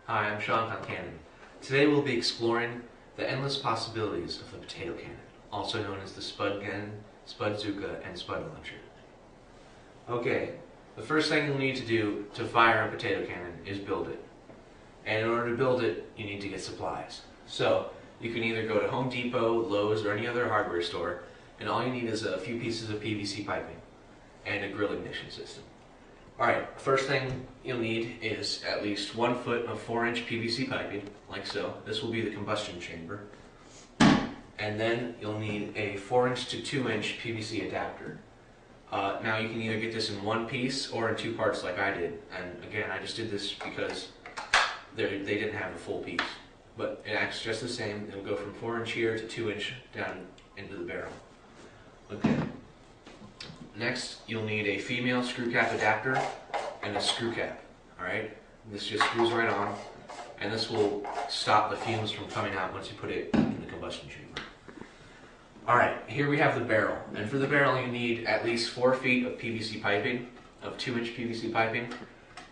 Hi, I'm Sean Concannon. Today we'll be exploring the endless possibilities of the potato cannon, also known as the spud gun, spud zuka, and spud launcher. Okay, the first thing you'll need to do to fire a potato cannon is build it. And in order to build it, you need to get supplies. So, you can either go to Home Depot, Lowe's, or any other hardware store, and all you need is a few pieces of PVC piping and a grill ignition system. Alright, first thing you'll need is at least 1 foot of 4-inch PVC piping, like so. This will be the combustion chamber. And then you'll need a 4-inch to 2-inch PVC adapter. Now you can either get this in one piece or in 2 parts like I did. And again, I just did this because they didn't have a full piece. But it acts just the same. It'll go from 4-inch here to 2-inch down into the barrel. Okay. Next, you'll need a female screw cap adapter and a screw cap. Alright? This just screws right on, and this will stop the fumes from coming out once you put it in the combustion chamber. Alright, here we have the barrel. And for the barrel, you need at least 4 feet of PVC piping, of 2-inch PVC piping.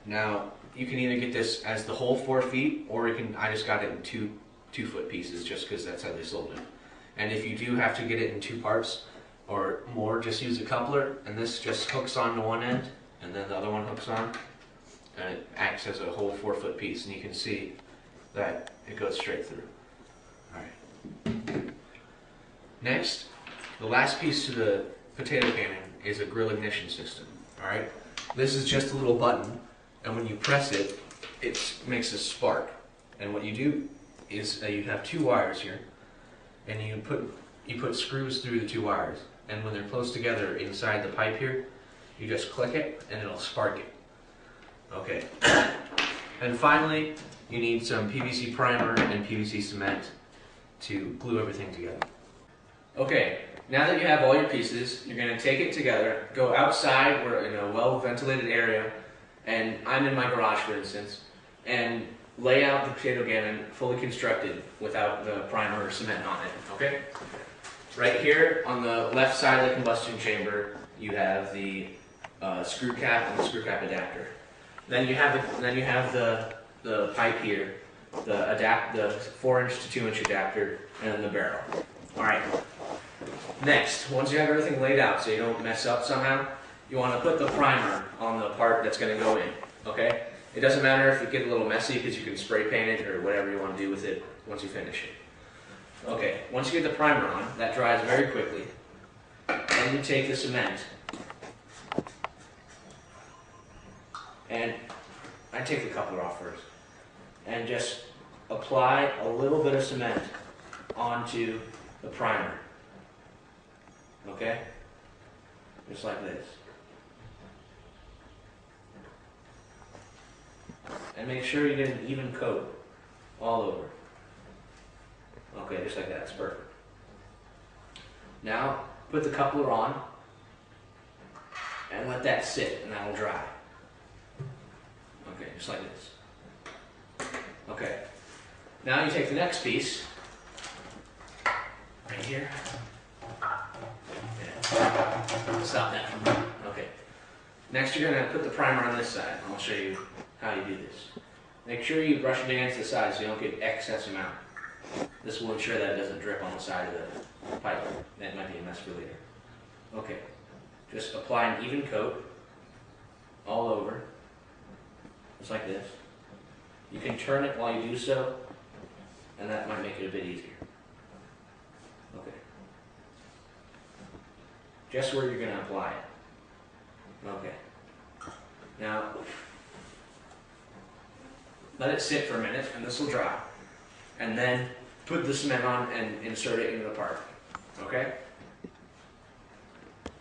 Now, you can either get this as the whole 4 feet, or you can, I just got it in 2-foot pieces just because that's how they sold it. And if you do have to get it in 2 parts, or more, just use a coupler, and this just hooks onto one end, and then the other one hooks on, and it acts as a whole 4-foot piece, and you can see that it goes straight through. Alright. Next, the last piece to the potato cannon is a grill ignition system. Alright? This is just a little button, and when you press it, it makes a spark. And what you do is you have 2 wires here, and you put screws through the 2 wires. And when they're close together inside the pipe here, you just click it and it'll spark it. Okay. And finally, you need some PVC primer and PVC cement to glue everything together. Okay, now that you have all your pieces, you're going to take it together, go outside, we're in a well-ventilated area, and I'm in my garage for instance, and lay out the potato cannon fully constructed without the primer or cement on it, okay? Right here on the left side of the combustion chamber, you have the screw cap and the screw cap adapter. Then you have the pipe here, the 4-inch to 2-inch adapter, and then the barrel. All right. Next, once you have everything laid out so you don't mess up somehow, you want to put the primer on the part that's going to go in. Okay? It doesn't matter if it gets a little messy because you can spray paint it or whatever you want to do with it once you finish it. Okay, once you get the primer on, that dries very quickly. Then you take the cement, and I take the coupler off first, and just apply a little bit of cement onto the primer. Okay? Just like this. And make sure you get an even coat all over. Okay, just like that, it's perfect. Now, put the coupler on, and let that sit, and that will dry. Okay, just like this. Okay, now you take the next piece, right here. Yeah. Stop that from moving. Okay. Next you're going to put the primer on this side, and I'll show you how you do this. Make sure you brush it against the side so you don't get excess amount. This will ensure that it doesn't drip on the side of the pipe. That might be a mess for later. Okay, just apply an even coat all over, just like this. You can turn it while you do so, and that might make it a bit easier. Okay. Just where you're going to apply it. Okay. Now, let it sit for a minute, and this will dry. And then put the cement on and insert it into the part. Okay?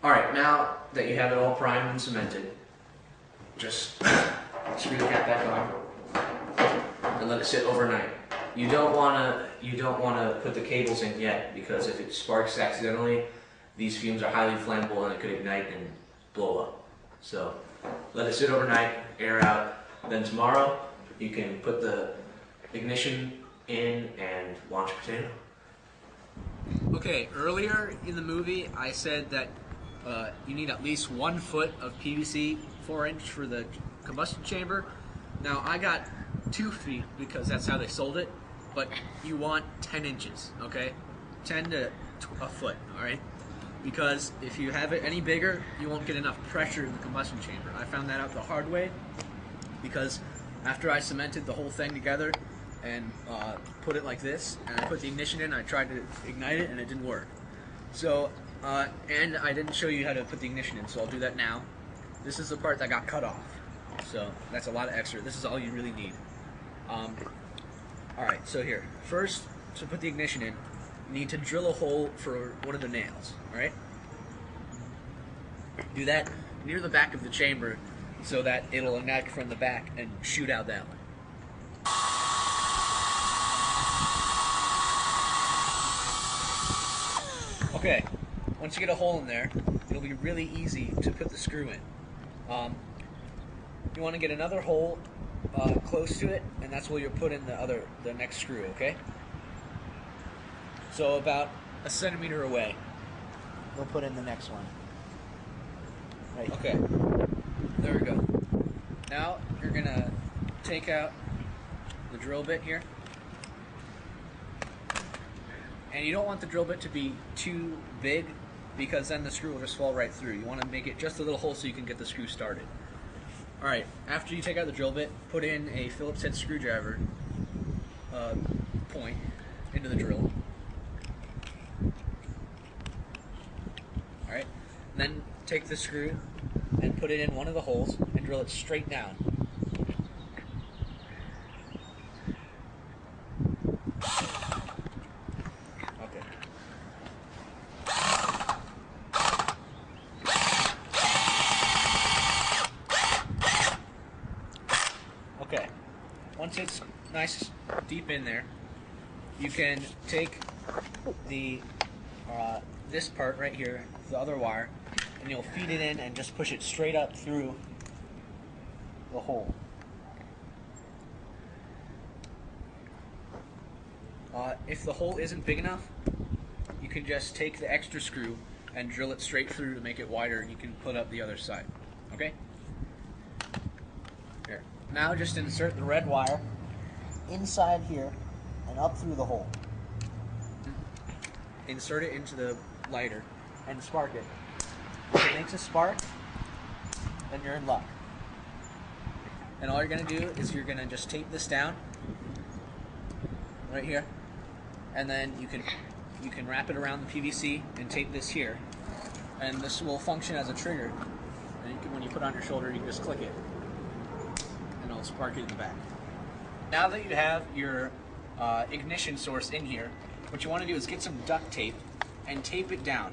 Alright, now that you have it all primed and cemented, just screw the cap back on and let it sit overnight. You don't wanna put the cables in yet, because if it sparks accidentally, these fumes are highly flammable and it could ignite and blow up. So let it sit overnight, air out, then tomorrow you can put the ignition in and launch potato. Okay, earlier in the movie I said that you need at least 1 foot of PVC 4-inch for the combustion chamber. Now I got 2 feet because that's how they sold it, but you want 10 inches, okay? 10 to a foot, all right? Because if you have it any bigger, you won't get enough pressure in the combustion chamber. I found that out the hard way because after I cemented the whole thing together and put it like this, and I put the ignition in, I tried to ignite it and it didn't work. So, and I didn't show you how to put the ignition in, so I'll do that now. This is the part that got cut off, so that's a lot of extra. This is all you really need. Alright, so here, first, to put the ignition in, you need to drill a hole for one of the nails, alright? Do that near the back of the chamber so that it'll ignite from the back and shoot out that way. Okay, once you get a hole in there, it'll be really easy to put the screw in. You want to get another hole close to it, and that's where you'll put in the next screw, okay? So about a centimeter away, we'll put in the next one. Right. Okay, there we go. Now you're gonna take out the drill bit here. And you don't want the drill bit to be too big because then the screw will just fall right through. You want to make it just a little hole so you can get the screw started. Alright, after you take out the drill bit, put in a Phillips head screwdriver point into the drill. Alright, then take the screw and put it in one of the holes and drill it straight down. Okay, once it's nice deep in there, you can take the this part right here, the other wire, and you'll feed it in and just push it straight up through the hole. If the hole isn't big enough, you can just take the extra screw and drill it straight through to make it wider, and you can put up the other side. Okay? Here. Now just insert the red wire inside here and up through the hole. Insert it into the lighter and spark it. If it makes a spark, then you're in luck. And all you're going to do is you're going to just tape this down right here, and then you can wrap it around the PVC and tape this here, and this will function as a trigger. And when you put it on your shoulder, you can just click it and it'll spark it in the back. Now that you have your ignition source in here, what you want to do is get some duct tape and tape it down.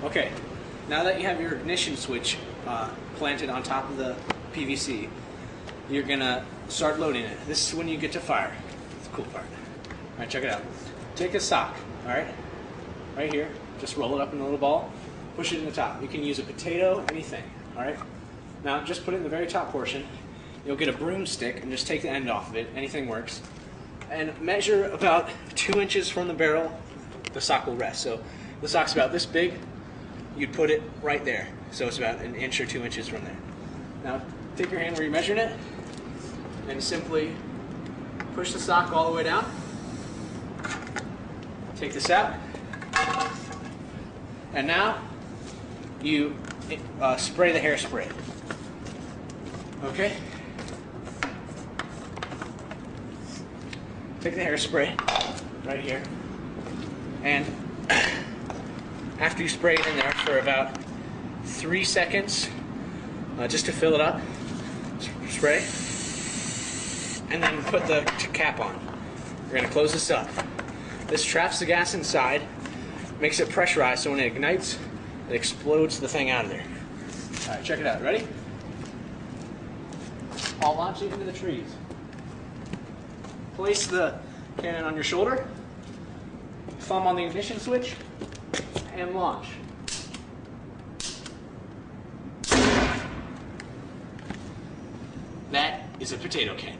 Okay, now that you have your ignition switch planted on top of the PVC, you're gonna start loading it. This is when you get to fire. It's the cool part. All right, check it out. Take a sock, all right, right here. Just roll it up in a little ball. Push it in the top. You can use a potato, anything, all right? Now, just put it in the very top portion. You'll get a broomstick and just take the end off of it. Anything works. And measure about 2 inches from the barrel, the sock will rest. So the sock's about this big. You'd put it right there. So it's about 1 inch or 2 inches from there. Now, take your hand where you're measuring it and simply push the sock all the way down. Take this out. And now you spray the hairspray. Okay? Take the hairspray right here, and after you spray it in there for about 3 seconds, just to fill it up, spray, and then put the cap on. You're going to close this up. This traps the gas inside, makes it pressurized, so when it ignites, it explodes the thing out of there. All right, check it out. Ready? I'll launch it into the trees. Place the cannon on your shoulder, thumb on the ignition switch, and launch. That is a potato cannon.